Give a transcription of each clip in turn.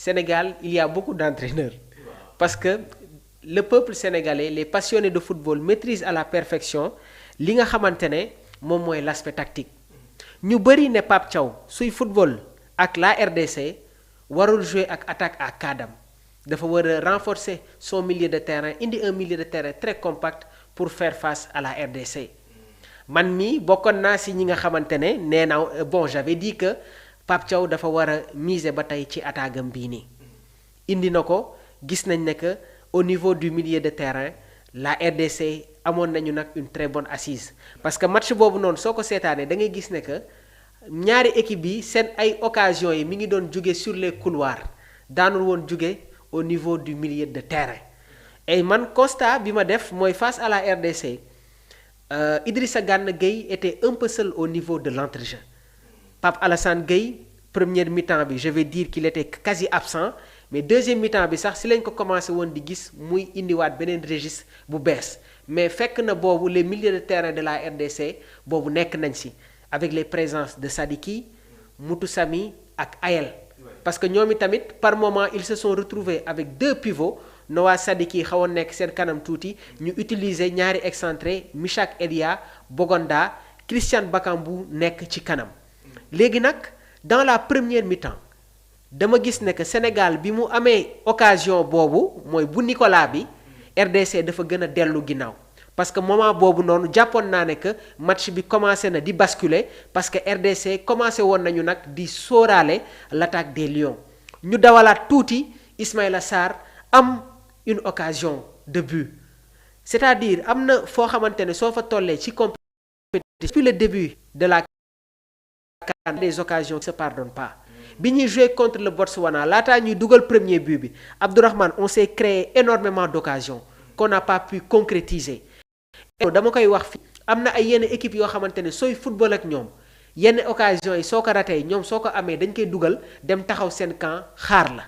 Sénégal, il y a beaucoup d'entraîneurs. Parce que le peuple sénégalais, les passionnés de football maîtrisent à la perfection li nga xamante ne moom mooy l'aspect tactique. ñu bëri ne Pape Thiaw suy football ak la RDC warul jouer ak attaque à cadam dafa war a renforcer son milieu de terrain indi un milieu de terrain très compact pour faire face à la RDC. man mii bokkoon naa si ñi nga xamante ne nee naa bon j'avais dit que Pape Thiaw dafa war a miser ba tey ci attaque am bii nii indi na ko gis nañ ne que au niveau du milieu de terrain la RDC amoon nañu nag une très bonne assise parce que match boobu noonu soo ko seetaanee da ngay gis ne que ñaari équipe yi seen ay occasions yi mi ngi doon jóge sur les couloirs daanul woon jóge au niveau du milieu de terrain et man constat bi ma def mooy face à la RDC Idrissa Gana Gueye était un peu seul au niveau de l'entrejeu. Pape Alassane Gueye première mi-temps bi je vais dire qu'il était quasi absent mais deuxième mi-temps bi sax si lañ ko commencé woon di gis muy indiwaat beneen registre bu bees mais fekk na boobu les milieux de terrain de la RDC boobu nekk nañ si avec les présences de Sadiki Moutou Sami ak Ayel parce que ñoom tamit par moment ils se sont retrouvés avec deux pivots Noah Sadiki xawoon nekk seen kanam tuuti ñu utiliser ñaari excentré Michak Elia Bogonda Christian Bakambu nekk ci kanam léegi nag dans la première mi-temps dama gis ne que Sénégal bi mu amee occasion boobu mooy bu Nicolas bi RDC dafa gën a dellu ginnaaw parce que moment boobu noonu jàppoon naa ne que match bi commencé na di basculer parce que RDC commencé woon nañu nag di sóoraale l'attaque des Lions ñu dawalaat tuuti Ismaïla Sarr am une occasion de but c'est-à-dire am na foo xamante ne soo fa tollee ci compétition depuis le début de la CAN les occasions ne se pardonnent pas bi ñuy jouer contre le Botswana laataa ñuy dugal premier but bi Abdourahmane on s'est créé énormément d'occasions qu'on n'a pas pu concrétiser dama koy wax fi am na ay yenn équipe yoo xamante ne sooy football ak ñoom yenn occasions yi soo ko ratee ñoom soo ko amee dañ koy dugal dem taxaw seen camp xaar la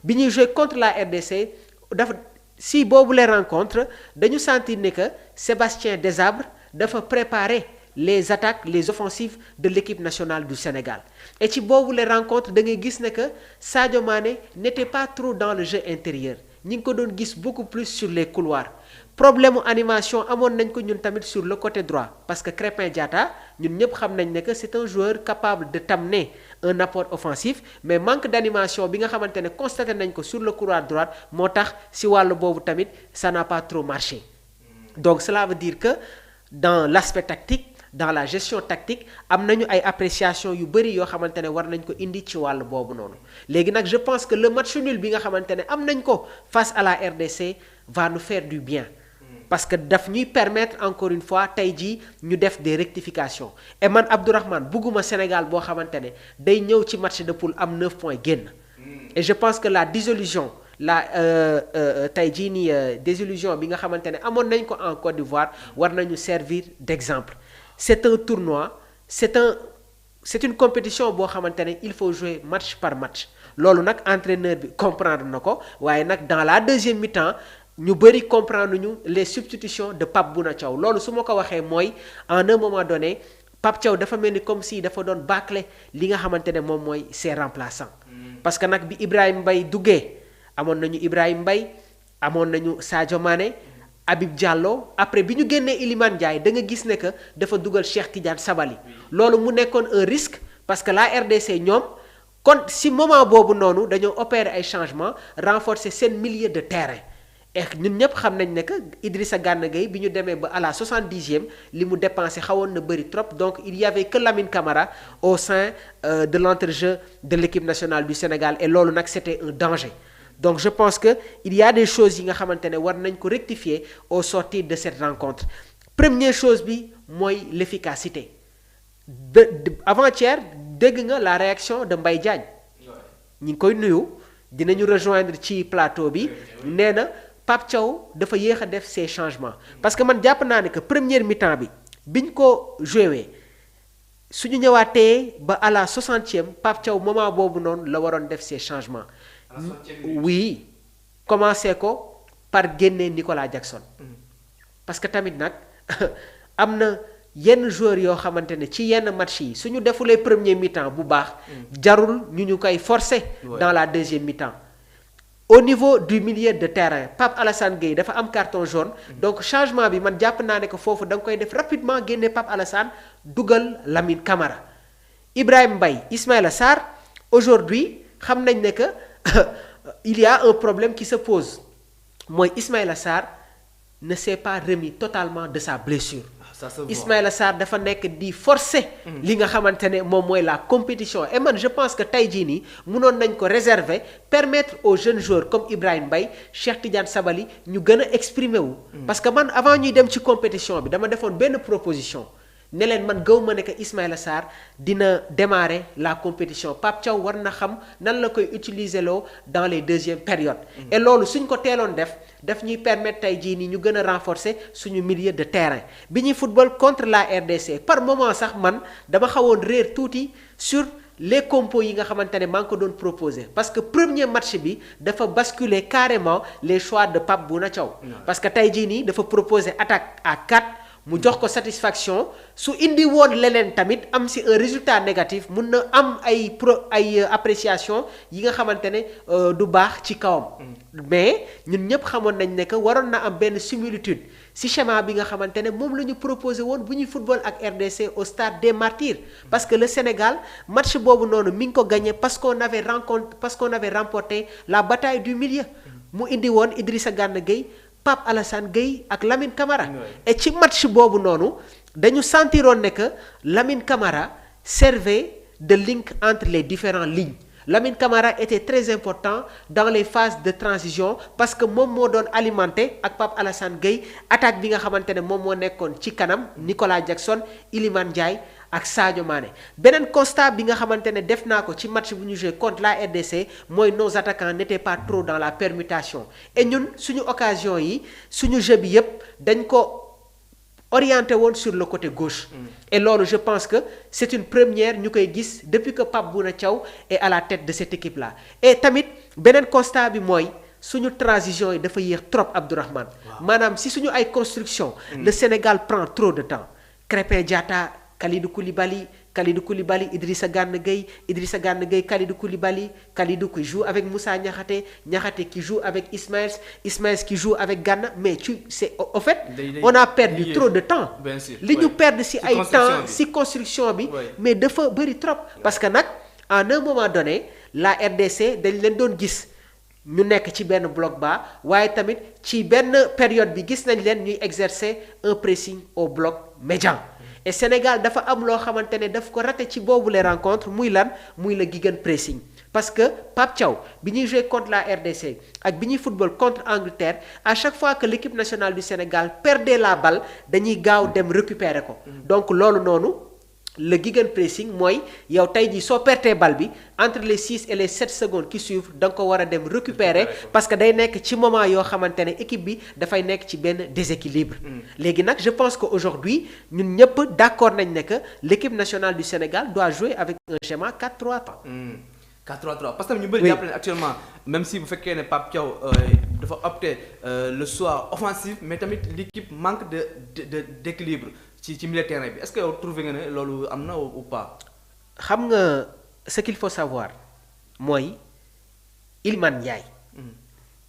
bi ñuy jouer contre la RDC dafa si boobu les rencontres dañu sentir ne que Sébastien Desabre dafa préparer les attaques les offensives de l'équipe nationale du Sénégal et ci boobu les rencontres da ngay gis ne que Sadio Mané n'était pas trop dans le jeu intérieur ñi ngi ko doon gis beaucoup plus sur les couloirs problème animation amoon nañ ko ñun tamit sur le côté droit parce que Crépin Diatta ñun ñëpp xam nañ ne que c'est un joueur capable de t'amener un apport offensif mais manque d'animation bi nga xamante ne constaté nañ ko sur le couloir droit moo tax si wàllu boobu tamit ça n'a pas trop marché donc cela veut dire que dans l'aspect tactique dans la gestion tactique am nañu ay appréciation yu bëri yoo xamante ne war nañ ko indi ci wàll boobu noonu léegi nag je pense que le match nul bi nga xamante ne am nañ ko face à la RDC va nous faire du bien parce que daf ñuy permettre encore une fois tey jii ñu def des rectifications et man Abdourahmane bugguma Sénégal boo xamante ne day ñëw ci match de poule am 9 points génn et je pense que la désillusion la tey jii nii désillusion bi nga xamante ne amoon nañ ko en Côte d'Ivoire war nañu servir d'exemple c'est un tournoi c'est une compétition boo xamante ne il faut jouer match par match loolu nag entraîneur bi comprendre na ko waaye nag dans la deuxième mi-temps ñu bëri comprendre ñu les substitutions de Pape Bouna Thiaw loolu su ma ko waxee mooy en un moment donné Pape Thiaw dafa mel ni comme si dafa doon bâcler li nga xamante ne moom mooy ses remplaçants parce que nag bi Ibrahima Mbaye duggee amoon nañu Ibrahima Mbaye amoon nañu Sadio Mané Habib Diallo après bi ñu génnee Iliman Ndiaye da nga gis ne que dafa dugal Cheikh Tidiane Sabali loolu mu nekkoon un risque parce que la RDC ñoom kon si moment boobu noonu dañoo opérer ay changements renforcer seen milieu de terrain et ñun ñëpp xam nañ ne que Idrissa Gana Gueye bi ñu demee ba à la 70e li mu dépensé xawoon na bëri trop donc il y avait que Lamine Camara au sein de l'entrejeu de l'équipe nationale du Sénégal et loolu nag c'était un danger. Donc je pense que il y a des choses yi nga xamante ne war nañ ko rectifier au sortir de cette rencontre première chose bi mooy l'efficacité avant-hier dégg nga la réaction de Mbaye Diagne ñi ngi koy nuyu dinañu rejoindre ci plateau bi nee na Pape Thiaw dafa yéex a def ces changements parce que man jàpp naa ne que première mi-temps bi biñ ko joué suñu ñëwaatee ba à la 60e Pape Thiaw moment boobu noonu la waroon def ces changements oui commencé ko par génne Nicolas Jackson parce que tamit nag am na yenn joueurs yoo xamante ne ci yenn match yi suñu defulee premier mi-temps bu baax jarul ñu koy forcer dans la deuxième mi-temps. Au niveau du milieu de terrain Pape Alassane Gueye dafa am carton jaune donc changement bi man jàpp naa ne que foofu da nga koy def rapidement génne Pape Alassane dugal Lamine Camara. Ibrahima Mbaye Ismaïla Sarr aujourd'hui xam nañ ne que il y a un problème qui se pose mooy Ismaïla Sarr ne s'est pas remis totalement de sa blessure. Ismaïla Sarr dafa nekk di forcer li nga xamante ne moom mooy la compétition et man je pense que tey jii nii mënoon nañ ko réserver permettre aux jeunes joueurs comme Ibrahima Mbaye Cheikh Tidiane Sabali ñu gën a exprimer wu. parce que man avant ñuy dem ci compétition bi dama defoon benn proposition ne leen man gaw ma ne que Ismaïla Sarr dina démarrer la compétition Pape Thiaw war na xam nan la koy utiliser loo dans les deuxièmes périodes. et loolu suñ ko teeloon daf ñuy permettre tey jii nii ñu gën a renforcer suñu milieu de terrain bi ñuy football contre la RDC par moment sax man dama xawoon réer tuuti sur les compos yi nga xamante ne maa ngi ko doon proposer parce que premier match bi dafa basculer carrément les choix de Pape Bouna Thiaw. parce que tey jii nii dafa proposer attaque à 4. mu jox ko satisfaction su indi woon leneen tamit am si un résultat négatif mun na am ay appréciation yi nga xamante ne du baax ci kawam. mais ñun ñëpp xamoon nañ ne que waroon na am benn similitude si schéma bi nga xamante ne moom la ñu proposé woon bu ñuy football ak RDC au stade des Martyrs. parce que le Sénégal match boobu noonu mi ngi ko gagné parce qu'on avait remporté la bataille du milieu. mu indi woon Idrissa Gana Gueye Pape Alassane Gueye ak Lamine Camara. et ci match boobu noonu dañu sentiroon ne que Lamine Camara servait de link entre les différentes lignes. Lamine Camara était très important dans les phases de transition parce que moom moo doon alimenté ak Pape Alassane Gueye attaque bi nga xamante ne moom moo nekkoon ci kanam Nicolas Jackson Iliman Ndiaye ak Sadio Mané. beneen constat bi nga xamante ne def naa ko ci match bu ñu joué contre la RDC mooy nos attaquants n'étaient pas trop dans la permutation et ñun suñu occasion yi suñu jeu bi yépp dañ ko orienté woon sur le côté gauche. et loolu je pense que c'est une première ñu koy gis depuis que Pape Bouna Thiaw est à la tête de cette équipe là. et tamit beneen constat bi mooy suñu transition yi dafa yéex trop Abdourahmane. maanaam si suñu ay construction le Sénégal prend trop de temps. Krépin Diatta Kalidou Koulibaly Idrissa Gana Gueye Kalidou Koulibaly qui joue avec Moussa Niakhaté qui joue avec Ismaël qui joue avec Gana mais au fait on a perdu trop de temps li ñu perdre ci ay temps ci construction bi mais dafa bëri trop parce que nag à un moment donné la RDC dañ leen doon gis ñu nekk ci benn bloc bas waaye tamit ci benn période bi gis nañ leen ñuy exercer un pressing au bloc médian. et Sénégal dafa am loo xamante ne daf ko raté ci boobu les rencontres muy le gegenpressing parce que Pape Thiaw bi ñuy jouer contre la RDC ak bi ñuy football contre Angleterre à chaque fois que l'équipe nationale du Sénégal perdait la balle dañuy gaaw dem récupérer ko. donc loolu noonu le gegenpressing mooy yow tey jii soo pertee balle bi entre les 6 et les 7 secondes qui suivent da nga ko war a dem récupérer parce que day nekk ci moment yoo xamante ne équipe bi dafay nekk ci benn déséquilibre. léegi nag je pense que aujourd'hui ñun ñëpp d'accord nañ ne que l'équipe nationale du Sénégal doit jouer avec un schéma 4-3-3. 4-3-3 parce que ñu bëri jàpp leen actuellement même si bu fekkee ne Pape Thiaw dafa opter le choix offensif mais tamit l'équipe manque d'équilibre ci milieu terrain bi est-ce que yow trouvé nga ne loolu am na ou pas. xam nga ce qu'il faut savoir mooy Iliman Ndiaye.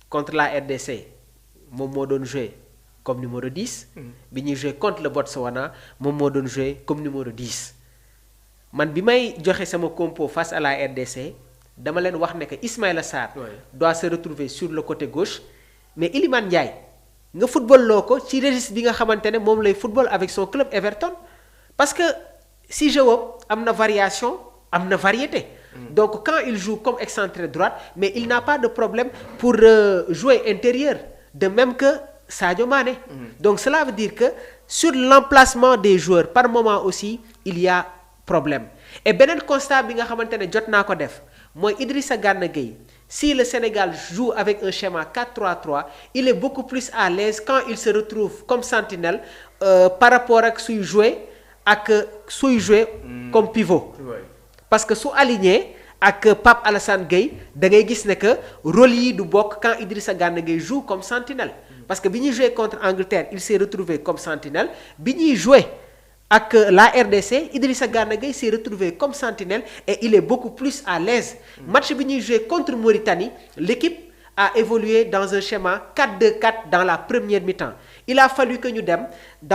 contre la RDC moom moo doon jouer comme numéro 10. bi ñuy jouer contre le Botswana moom moo doon jouer comme numéro 10. man bi may joxe sama compo face à la RDC dama leen wax ne que Ismaïla Sarr doit se retrouver sur le côté gauche mais Iliman Ndiaye nga football loo ko ci registre bi nga xamante ne moom lay football avec son club Everton parce que si jeu am na variation am na variété. donc quand il joue comme excentré droite mais il n'a pas de problème pour jouer intérieur de même que Sadio Mané. donc cela veut dire que sur l'emplacement des joueurs par moment aussi il y a problème et beneen constat bi nga xamante ne jot naa ko def mooy Idrissa Gana Gueye si le Sénégal joue avec un schéma 4-3-3 il est beaucoup plus à l'aise quand il se retrouve comme sentinelle par rapport ak suy jouer comme pivot. parce que su aligné ak Pape Alassane Gueye da ngay gis ne que rôle yi du bokk quand Idrissa Gana Gueye joue comme sentinelle. parce que bi ñuy jouer contre Angleterre il s'est retrouvé comme sentinelle bi ñuy jouer ak la RDC, Idrissa Gana Gueye s'est retrouvé comme sentinelle et il est beaucoup plus à l'aise. Match bi ñuy joué contre Mauritanie, l'équipe a évolué dans un schéma 4-2-4 dans la première mi-temps. Il a fallu que ñu dem dans